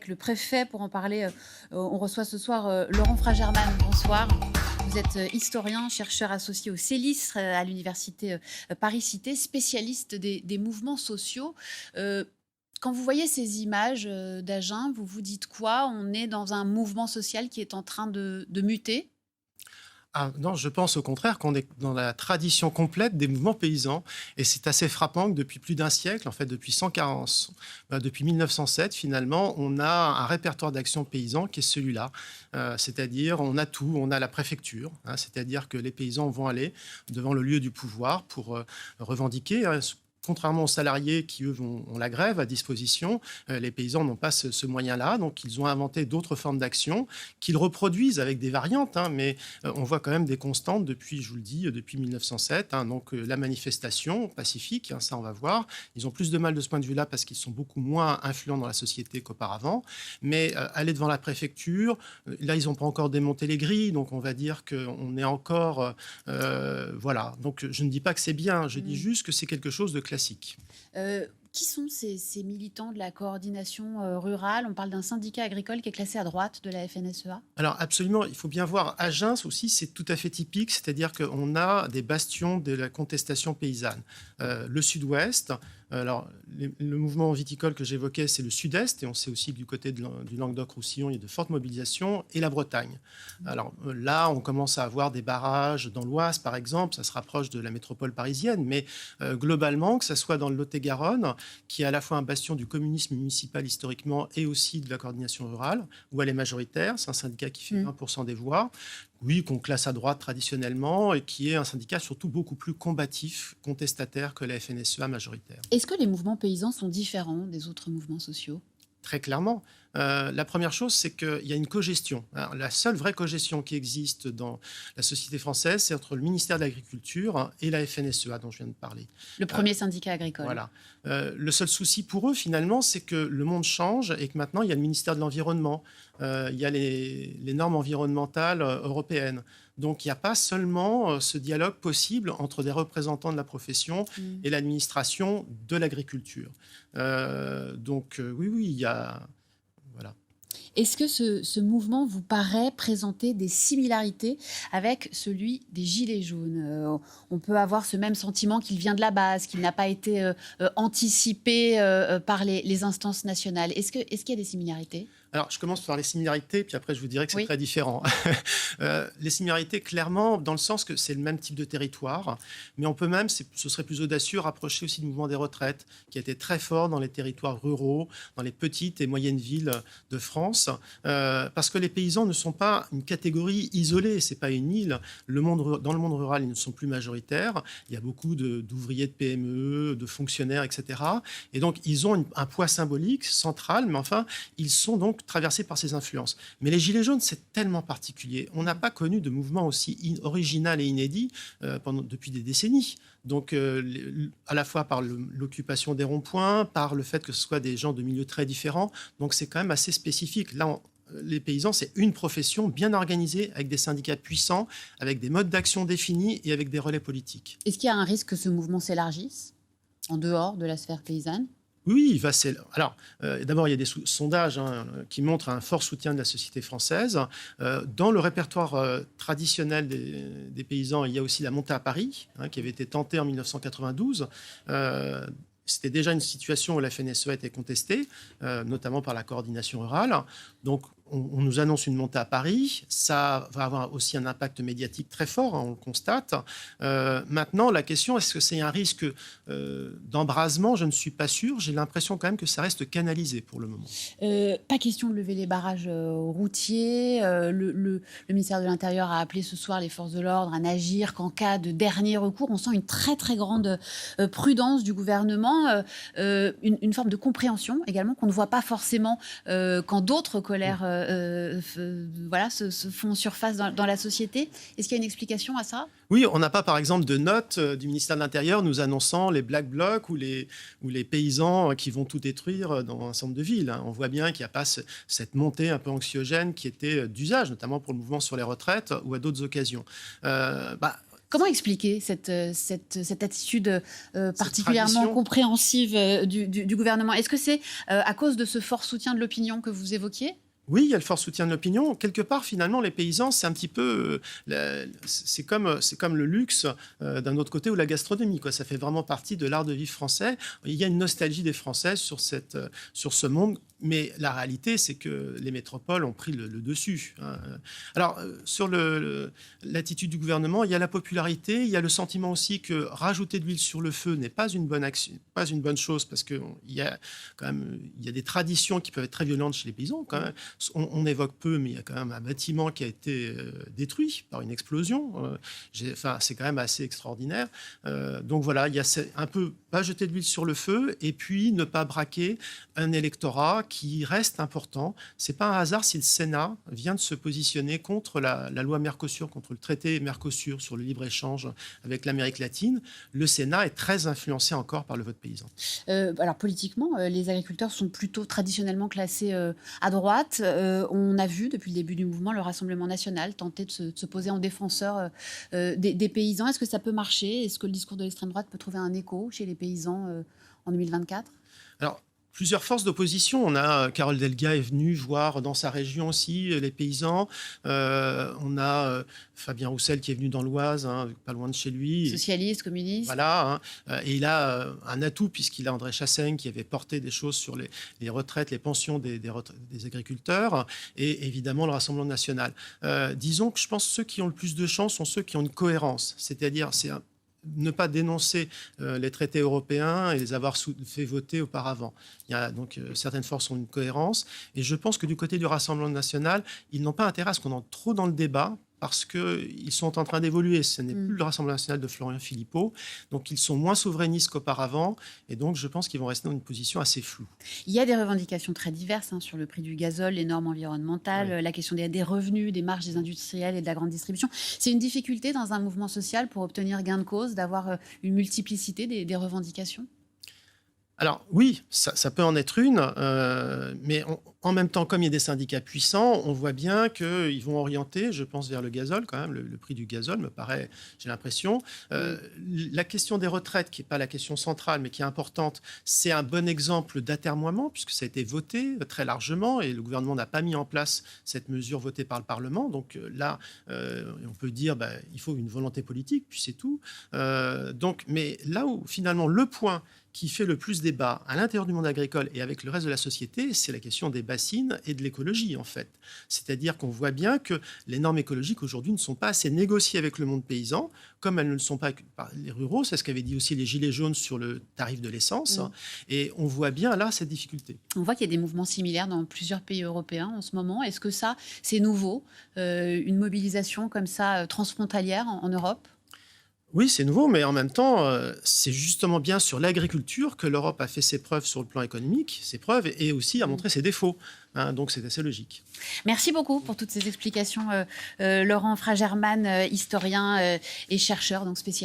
avec le préfet pour en parler. On reçoit ce soir Laurent Fragerman. Bonsoir. Vous êtes historien, chercheur associé au CELIS à l'université Paris-Cité, spécialiste des mouvements sociaux. Quand vous voyez ces images d'Agen, vous vous dites quoi? On est dans un mouvement social qui est en train de muter? Ah, non, je pense au contraire qu'on est dans la tradition complète des mouvements paysans. Et c'est assez frappant que depuis plus d'un siècle, en fait depuis 140, depuis 1907 finalement, on a un répertoire d'actions paysans qui est celui-là. C'est-à-dire on a tout, on a la préfecture, c'est-à-dire que les paysans vont aller devant le lieu du pouvoir pour revendiquer. Contrairement aux salariés qui, eux, ont la grève à disposition, les paysans n'ont pas ce moyen-là. Donc, ils ont inventé d'autres formes d'action qu'ils reproduisent avec des variantes. Mais on voit quand même des constantes depuis, je vous le dis, depuis 1907. Donc, la manifestation pacifique, ça, on va voir. Ils ont plus de mal de ce point de vue-là parce qu'ils sont beaucoup moins influents dans la société qu'auparavant. Mais aller devant la préfecture, là, ils n'ont pas encore démonté les grilles. Donc, on va dire qu'on est encore... voilà. Donc, je ne dis pas que c'est bien. Je dis juste que c'est quelque chose de classique. Qui sont ces militants de la coordination rurale? On parle d'un syndicat agricole qui est classé à droite de la FNSEA. Alors absolument, il faut bien voir, Agen aussi, c'est tout à fait typique, c'est-à-dire qu'on a des bastions de la contestation paysanne. Le sud-ouest, alors le mouvement viticole que j'évoquais, c'est le sud-est, et on sait aussi que du côté du Languedoc-Roussillon, il y a de fortes mobilisations, et la Bretagne. Alors là, on commence à avoir des barrages dans l'Oise, par exemple, ça se rapproche de la métropole parisienne, mais globalement, que ce soit dans le Lot-et-Garonne, qui est à la fois un bastion du communisme municipal historiquement et aussi de la coordination rurale, où elle est majoritaire, c'est un syndicat qui fait 20% des voix, oui, qu'on classe à droite traditionnellement, et qui est un syndicat surtout beaucoup plus combatif, contestataire que la FNSEA majoritaire. Est-ce que les mouvements paysans sont différents des autres mouvements sociaux? Très clairement. La première chose, c'est qu'il y a une cogestion. Alors, la seule vraie cogestion qui existe dans la société française, c'est entre le ministère de l'Agriculture et la FNSEA dont je viens de parler. Le premier syndicat agricole. Voilà. Le seul souci pour eux, finalement, c'est que le monde change et que maintenant, il y a le ministère de l'Environnement, il y a les normes environnementales européennes. Donc, il n'y a pas seulement ce dialogue possible entre des représentants de la profession et l'administration de l'agriculture. Donc, oui, il y a... Voilà. Est-ce que ce mouvement vous paraît présenter des similarités avec celui des Gilets jaunes? On peut avoir ce même sentiment qu'il vient de la base, qu'il n'a pas été anticipé par les instances nationales. Est-ce qu'il y a des similarités? Alors, je commence par les similarités, puis après, je vous dirai que c'est très différent. Les similarités, clairement, dans le sens que c'est le même type de territoire, mais on peut même, ce serait plus audacieux, rapprocher aussi du mouvement des retraites, qui a été très fort dans les territoires ruraux, dans les petites et moyennes villes de France, parce que les paysans ne sont pas une catégorie isolée, c'est pas une île. Dans le monde rural, ils ne sont plus majoritaires. Il y a beaucoup d'ouvriers de PME, de fonctionnaires, etc. Et donc, ils ont un poids symbolique, central, mais enfin, ils sont donc traversés par ces influences. Mais les Gilets jaunes, c'est tellement particulier. On n'a pas connu de mouvement aussi original et inédit depuis des décennies. Donc, à la fois par l'occupation des ronds-points, par le fait que ce soit des gens de milieux très différents. Donc, c'est quand même assez spécifique. Là, les paysans, c'est une profession bien organisée, avec des syndicats puissants, avec des modes d'action définis et avec des relais politiques. Est-ce qu'il y a un risque que ce mouvement s'élargisse en dehors de la sphère paysanne? Oui, il va. Alors, d'abord, il y a des sondages qui montrent un fort soutien de la société française. Dans le répertoire traditionnel des paysans, il y a aussi la montée à Paris, qui avait été tentée en 1992. C'était déjà une situation où la FNSEA était contestée, notamment par la coordination rurale. Donc, on nous annonce une montée à Paris. Ça va avoir aussi un impact médiatique très fort, on le constate. Maintenant, la question, est-ce que c'est un risque d'embrasement? Je ne suis pas sûr. J'ai l'impression quand même que ça reste canalisé pour le moment. Pas question de lever les barrages routiers. Le ministère de l'Intérieur a appelé ce soir les forces de l'ordre à n'agir qu'en cas de dernier recours. On sent une très, très grande prudence du gouvernement, une forme de compréhension également qu'on ne voit pas forcément quand d'autres colères se font surface dans la société. Est-ce qu'il y a une explication à ça? Oui, on n'a pas, par exemple, de notes du ministère de l'Intérieur nous annonçant les Black Blocs ou les paysans qui vont tout détruire dans un centre de ville. On voit bien qu'il n'y a pas cette montée un peu anxiogène qui était d'usage, notamment pour le mouvement sur les retraites ou à d'autres occasions. Comment expliquer cette attitude particulièrement compréhensive du gouvernement? Est-ce que c'est à cause de ce fort soutien de l'opinion que vous évoquiez? Oui, il y a le fort soutien de l'opinion. Quelque part, finalement, les paysans, c'est un petit peu, c'est comme le luxe d'un autre côté ou la gastronomie, quoi. Ça fait vraiment partie de l'art de vivre français. Il y a une nostalgie des Français sur ce monde. Mais la réalité, c'est que les métropoles ont pris le dessus. Alors, sur l'attitude du gouvernement, il y a la popularité, il y a le sentiment aussi que rajouter de l'huile sur le feu n'est pas une bonne action, pas une bonne chose, parce qu'il y a quand même des traditions qui peuvent être très violentes chez les paysans. Quand même. On évoque peu, mais il y a quand même un bâtiment qui a été détruit par une explosion. C'est quand même assez extraordinaire. Donc voilà, il y a un peu pas jeter de l'huile sur le feu et puis ne pas braquer un électorat qui reste important. C'est pas un hasard si le Sénat vient de se positionner contre la loi Mercosur, contre le traité Mercosur sur le libre-échange avec l'Amérique latine. Le Sénat est très influencé encore par le vote paysan. Alors politiquement, les agriculteurs sont plutôt traditionnellement classés à droite. On a vu depuis le début du mouvement le Rassemblement national tenter de se poser en défenseur des paysans. Est-ce que ça peut marcher? Est-ce que le discours de l'extrême droite peut trouver un écho chez les paysans en 2024? Alors, plusieurs forces d'opposition. On a Carole Delga est venue voir dans sa région aussi les paysans. On a Fabien Roussel qui est venu dans l'Oise, pas loin de chez lui. Socialiste, communiste. Voilà. Et il a un atout puisqu'il a André Chassaigne qui avait porté des choses sur les retraites, les pensions des agriculteurs et évidemment le Rassemblement national. Disons que je pense que ceux qui ont le plus de chance sont ceux qui ont une cohérence. C'est-à-dire, ne pas dénoncer les traités européens et les avoir fait voter auparavant. Il y a donc certaines forces ont une cohérence. Et je pense que du côté du Rassemblement national, ils n'ont pas intérêt à ce qu'on entre trop dans le débat parce qu'ils sont en train d'évoluer. Ce n'est plus le Rassemblement national de Florian Philippot. Donc, ils sont moins souverainistes qu'auparavant. Et donc, je pense qu'ils vont rester dans une position assez floue. Il y a des revendications très diverses sur le prix du gazole, les normes environnementales, oui. La question des revenus, des marges des industriels et de la grande distribution. C'est une difficulté dans un mouvement social pour obtenir gain de cause, d'avoir une multiplicité des revendications? Alors oui, ça peut en être une, mais en même temps, comme il y a des syndicats puissants, on voit bien qu'ils vont orienter, je pense, vers le gazole quand même. Le prix du gazole me paraît, j'ai l'impression. La question des retraites, qui n'est pas la question centrale, mais qui est importante, c'est un bon exemple d'atermoiement, puisque ça a été voté très largement et le gouvernement n'a pas mis en place cette mesure votée par le Parlement. Donc là, on peut dire il faut une volonté politique, puis c'est tout. Mais là où finalement le point qui fait le plus débat à l'intérieur du monde agricole et avec le reste de la société, c'est la question des bassines et de l'écologie, en fait. C'est-à-dire qu'on voit bien que les normes écologiques, aujourd'hui, ne sont pas assez négociées avec le monde paysan, comme elles ne le sont pas par les ruraux. C'est ce qu'avaient dit aussi les Gilets jaunes sur le tarif de l'essence. Et on voit bien, là, cette difficulté. On voit qu'il y a des mouvements similaires dans plusieurs pays européens en ce moment. Est-ce que ça, c'est nouveau, une mobilisation comme ça, transfrontalière en Europe ? Oui, c'est nouveau, mais en même temps, c'est justement bien sur l'agriculture que l'Europe a fait ses preuves sur le plan économique, ses preuves, et aussi a montré ses défauts. Donc, c'est assez logique. Merci beaucoup pour toutes ces explications. Laurent Fragerman, historien et chercheur, donc spécialiste